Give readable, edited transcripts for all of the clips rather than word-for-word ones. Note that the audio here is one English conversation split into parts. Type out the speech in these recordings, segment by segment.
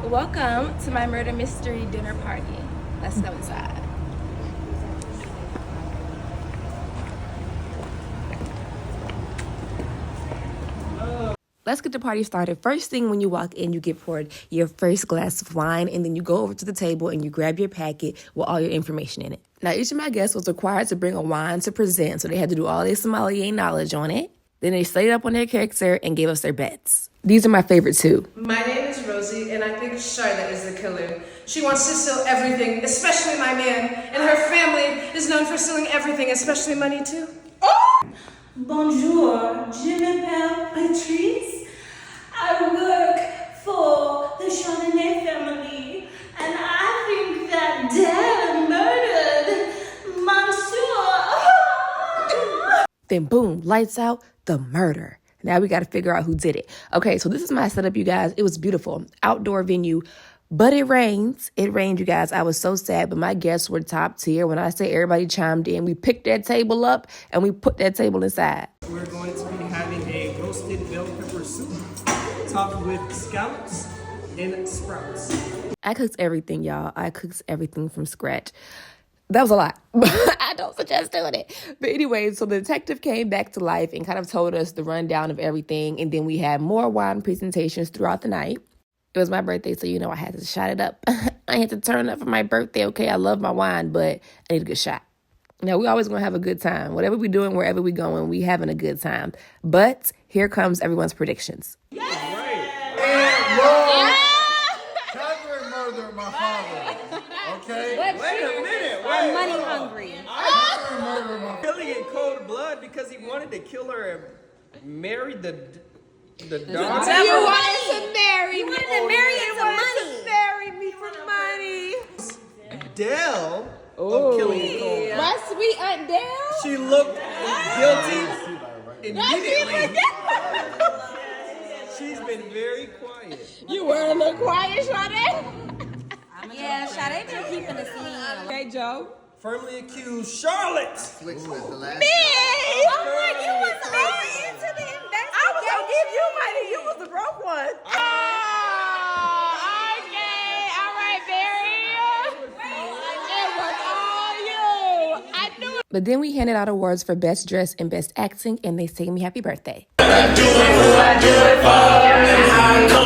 Welcome to my murder mystery dinner party. Let's go inside. Let's get the party started. First thing when you walk in, you get poured your first glass of wine, and then you go over to the table and you grab your packet with all your information in it. Now, each of my guests was required to bring a wine to present, so they had to do all their sommelier knowledge on it. Then they stayed up on their character and gave us their bets. These are my favorite two. My name is Rosie, and I think Charlotte is the killer. She wants to steal everything, especially my man, and her family is known for stealing everything, especially money too. Oh! Bonjour, je m'appelle Patrice. I work for the Chardonnay family, and I think that Dan murdered Monsieur. Then boom, lights out, the murder. Now we got to figure out who did it. Okay, so this is my setup, you guys. It was beautiful. Outdoor venue, but it rains. It rained, you guys. I was so sad, but my guests were top tier. When I say everybody chimed in, we picked that table up and we put that table inside. We're going to be having a roasted bell pepper soup topped with scallops and sprouts. I cooked everything, y'all. I cooked everything from scratch. That was a lot. I don't suggest doing it. But anyway, so the detective came back to life and kind of told us the rundown of everything. And then we had more wine presentations throughout the night. It was my birthday, so I had to shot it up. I had to turn up for my birthday. Okay, I love my wine, but I need a good shot. Now, we always going to have a good time. Whatever we're doing, wherever we're going, we having a good time. But here comes everyone's predictions. Catherine murdered my father. Okay? Wait a minute. I'm money hungry. Catherine murdered my Killing in cold blood because he wanted to kill her and marry the daughter. You wanted to marry me. You wanted to marry it for money. Marry me for money. Dell of killing in cold blood. My sweet Aunt Dale. She looked guilty immediately. She's been very quiet. You were a little quiet, Sade. Yeah, Sade been keeping the scene. Okay, Joe. Firmly accused Charlotte. Which was the last Me. I'm like, you was all into the investigation. I was gonna give you money. You was the broke one. Okay. All right, Barry. It was all you. I knew it. But then we handed out awards for Best Dress and Best Acting, and they sang me happy birthday. Come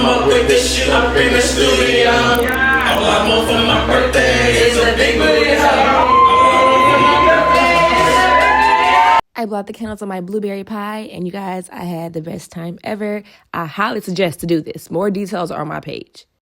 up with this shit up in the studio. All I want for my birthday is a big booty I bought the candles on my blueberry pie, and you guys, I had the best time ever. I highly suggest to do this. More details are on my page.